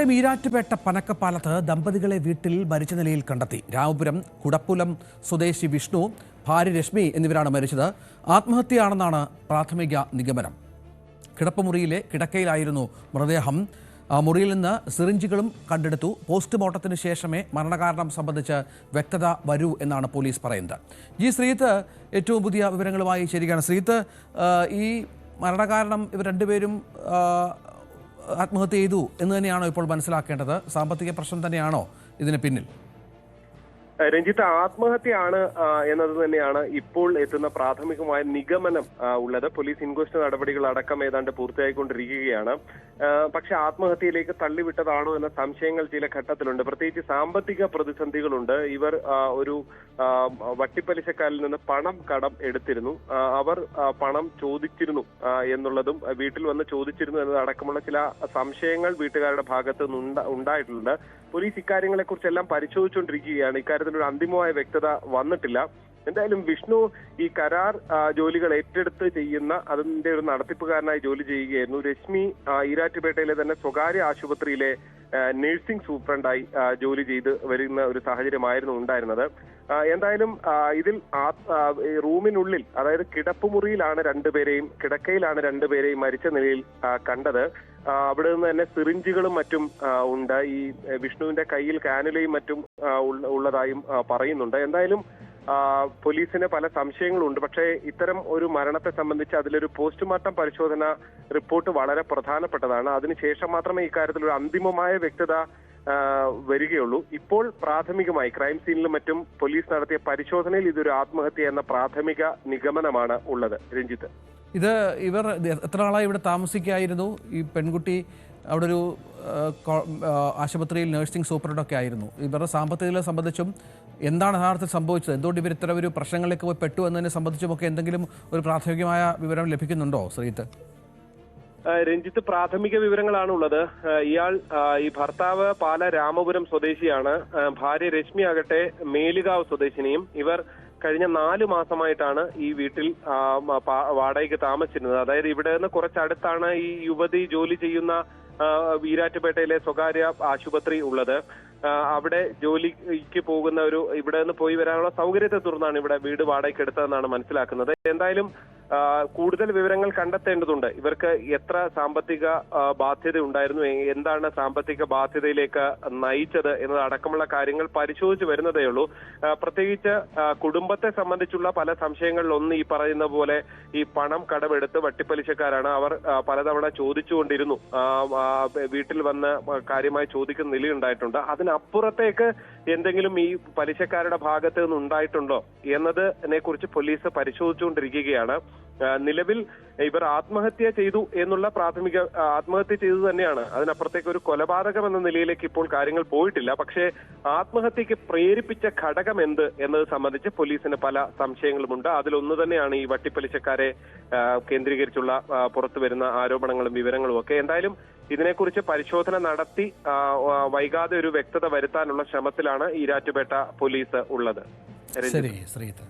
ഈരാറ്റുപേട്ട പനക്കപ്പാലത്ത് ദമ്പതികളെ വീട്ടിൽ മരിച്ച നിലയിൽ കണ്ടെത്തി. രാമപുരം കുടപ്പുലം സ്വദേശി വിഷ്ണു, ഭാര്യ രശ്മി എന്നിവരാണ് മരിച്ചത്. ആത്മഹത്യയാണെന്നാണ് പ്രാഥമിക നിഗമനം. കിടപ്പുമുറിയിലെ കിടക്കയിലായിരുന്നു മൃതദേഹം. മുറിയിൽ നിന്ന് സിറിഞ്ചുകളും കണ്ടെടുത്തു. പോസ്റ്റ്മോർട്ടത്തിന് ശേഷമേ മരണകാരണം സംബന്ധിച്ച് വ്യക്തത വരൂ എന്നാണ് പോലീസ് പറയുന്നത്. ജി ശ്രീത്ത് ഏറ്റവും പുതിയ വിവരങ്ങളുമായി ചേരുകയാണ്. ശ്രീത്ത്, ഈ മരണകാരണം ഇവർ രണ്ടുപേരും ആത്മഹത്യ ചെയ്തു എന്ന് തന്നെയാണോ ഇപ്പോൾ മനസ്സിലാക്കേണ്ടത്? സാമ്പത്തിക പ്രശ്നം തന്നെയാണോ ഇതിന് പിന്നിൽ? രഞ്ജിത്ത്, ആത്മഹത്യയാണ് എന്നത് തന്നെയാണ് ഇപ്പോൾ എത്തുന്ന പ്രാഥമികമായ നിഗമനം ഉള്ളത്. പോലീസ് ഇൻക്വസ്റ്റ് നടപടികൾ അടക്കം ഏതാണ്ട് പൂർത്തിയായിക്കൊണ്ടിരിക്കുകയാണ്. പക്ഷെ ആത്മഹത്യയിലേക്ക് തള്ളിവിട്ടതാണോ എന്ന സംശയങ്ങൾ ചില ഘട്ടത്തിലുണ്ട്. പ്രത്യേകിച്ച് സാമ്പത്തിക പ്രതിസന്ധികളുണ്ട്. ഇവർ ഒരു വട്ടിപ്പലിശക്കാരിൽ നിന്ന് പണം കടം എടുത്തിരുന്നു. അവർ പണം ചോദിച്ചിരുന്നു എന്നുള്ളതും വീട്ടിൽ വന്ന് ചോദിച്ചിരുന്നു എന്നതടക്കമുള്ള ചില സംശയങ്ങൾ വീട്ടുകാരുടെ ഭാഗത്ത് നിന്ന് ഉണ്ടായിട്ടുണ്ട്. പോലീസ് ഇക്കാര്യങ്ങളെ കുറിച്ചെല്ലാം പരിശോധിച്ചുകൊണ്ടിരിക്കുകയാണ്. ഇക്കാര്യത്തിലൊരു അന്തിമമായ വ്യക്തത വന്നിട്ടില്ല. എന്തായാലും വിഷ്ണു ഈ കരാർ ജോലികൾ ഏറ്റെടുത്ത് ചെയ്യുന്ന അതിന്റെ ഒരു നടത്തിപ്പുകാരനായി ജോലി ചെയ്യുകയായിരുന്നു. രശ്മി ഈരാറ്റുപേട്ടയിലെ തന്നെ സ്വകാര്യ ആശുപത്രിയിലെ നഴ്സിംഗ് സൂപ്രണ്ടായി ജോലി ചെയ്ത് വരുന്ന ഒരു സാഹചര്യമായിരുന്നു ഉണ്ടായിരുന്നത്. എന്തായാലും ഇതിൽ റൂമിനുള്ളിൽ, അതായത് കിടപ്പുമുറിയിലാണ് കിടക്കയിലാണ് രണ്ടുപേരെയും മരിച്ച നിലയിൽ കണ്ടത്. അവിടെ നിന്ന് തന്നെ സിറിഞ്ചുകളും മറ്റും ഉണ്ട്. ഈ വിഷ്ണുവിന്റെ കയ്യിൽ കാനുലയും മറ്റും ഉള്ളതായും പറയുന്നുണ്ട്. എന്തായാലും പോലീസിന് പല സംശയങ്ങളുണ്ട്. പക്ഷേ ഇത്തരം ഒരു മരണത്തെ സംബന്ധിച്ച് അതിലൊരു പോസ്റ്റ്മോർട്ടം പരിശോധന റിപ്പോർട്ട് വളരെ പ്രധാനപ്പെട്ടതാണ്. അതിനുശേഷം മാത്രമേ ഇക്കാര്യത്തിൽ ഒരു അന്തിമമായ വ്യക്തത വരികയുള്ളൂ. ഇപ്പോൾ പ്രാഥമികമായി ക്രൈം സീനിലും മറ്റും പോലീസ് നടത്തിയ പരിശോധനയിൽ ഇതൊരു ആത്മഹത്യ എന്ന പ്രാഥമിക നിഗമനമാണ് ഉള്ളത്. രഞ്ജിത്ത്, ഇവർ എത്ര നാളായി ഇവിടെ താമസിക്കായിരുന്നു? ഈ പെൺകുട്ടി അവിടെ ഒരു ആശുപത്രിയിൽ നഴ്സിംഗ് സൂപ്രണ്ടൊക്കെ ആയിരുന്നു. ഇവരുടെ സാമ്പത്തികത്തെ സംബന്ധിച്ചും എന്താണ് യഥാർത്ഥത്തിൽ സംഭവിച്ചത്? എന്തുകൊണ്ട് ഇവർ ഇത്തരം ഒരു പ്രശ്നങ്ങളിലേക്ക് പോയി പെട്ടു എന്നതിനെ സംബന്ധിച്ചുമൊക്കെ എന്തെങ്കിലും ഒരു പ്രാഥമികമായ വിവരം ലഭിക്കുന്നുണ്ടോ ശ്രീത്ത്? രഞ്ജിത്ത്, പ്രാഥമിക വിവരങ്ങളാണ് ഉള്ളത്. ഈ ഭർത്താവ് പാല രാമപുരം സ്വദേശിയാണ്. ഭാര്യ രശ്മി ആകട്ടെ മേലുകാവ് സ്വദേശിനിയും. ഇവർ കഴിഞ്ഞ 4 മാസമായിട്ടാണ് ഈ വീട്ടിൽ വാടകയ്ക്ക് താമസിച്ചിരുന്നത്. അതായത് ഇവിടെ നിന്ന് കുറച്ചടുത്താണ് ഈ യുവതി ജോലി ചെയ്യുന്ന ഈരാറ്റുപേട്ടയിലെ സ്വകാര്യ ആശുപത്രി ഉള്ളത്. അവിടെ ജോലിക്ക് പോകുന്ന ഇവിടെ നിന്ന് പോയി വരാനുള്ള സൗകര്യത്തെ തുടർന്നാണ് ഇവിടെ വീട് വാടകയ്ക്ക് എടുത്തതെന്നാണ് മനസ്സിലാക്കുന്നത്. എന്തായാലും കൂടുതൽ വിവരങ്ങൾ കണ്ടെത്തേണ്ടതുണ്ട്. ഇവർക്ക് എത്ര സാമ്പത്തിക ബാധ്യത ഉണ്ടായിരുന്നു, എന്താണ് സാമ്പത്തിക ബാധ്യതയിലേക്ക് നയിച്ചത് എന്നതടക്കമുള്ള കാര്യങ്ങൾ പരിശോധിച്ച് വരുന്നതേ ഉള്ളൂ. പ്രത്യേകിച്ച് കുടുംബത്തെ സംബന്ധിച്ചുള്ള പല സംശയങ്ങളിലൊന്ന് ഈ പറയുന്ന പോലെ ഈ പണം കടമെടുത്ത് വട്ടിപ്പലിശക്കാരാണ്. അവർ പലതവണ ചോദിച്ചുകൊണ്ടിരുന്നു. വീട്ടിൽ വന്ന് കാര്യമായി ചോദിക്കുന്ന നിലയുണ്ടായിട്ടുണ്ട്. അതിനപ്പുറത്തേക്ക് എന്തെങ്കിലും ഈ പലിശക്കാരുടെ ഭാഗത്ത് നിന്ന് ഉണ്ടായിട്ടുണ്ടോ എന്നതിനെ കുറിച്ച് പോലീസ് പരിശോധിച്ചുകൊണ്ടിരിക്കുകയാണ്. നിലവിൽ ഇവർ ആത്മഹത്യ ചെയ്തു എന്നുള്ള ആത്മഹത്യ ചെയ്തു തന്നെയാണ്. അതിനപ്പുറത്തേക്ക് ഒരു കൊലപാതകം എന്ന നിലയിലേക്ക് ഇപ്പോൾ കാര്യങ്ങൾ പോയിട്ടില്ല. പക്ഷേ ആത്മഹത്യക്ക് പ്രേരിപ്പിച്ച ഘടകം എന്ത് എന്നത് സംബന്ധിച്ച് പോലീസിന് പല സംശയങ്ങളുമുണ്ട്. അതിലൊന്നു തന്നെയാണ് ഈ വട്ടിപ്പലിശക്കാരെ കേന്ദ്രീകരിച്ചുള്ള പുറത്തു വരുന്ന ആരോപണങ്ങളും വിവരങ്ങളും ഒക്കെ. എന്തായാലും ഇതിനെക്കുറിച്ച് പരിശോധന നടത്തി വൈകാതെ ഒരു വ്യക്തത വരുത്താനുള്ള ശ്രമത്തിലാണ് ഈരാറ്റുപേട്ട പോലീസ് ഉള്ളത്. ശരി ശ്രീത്ത്.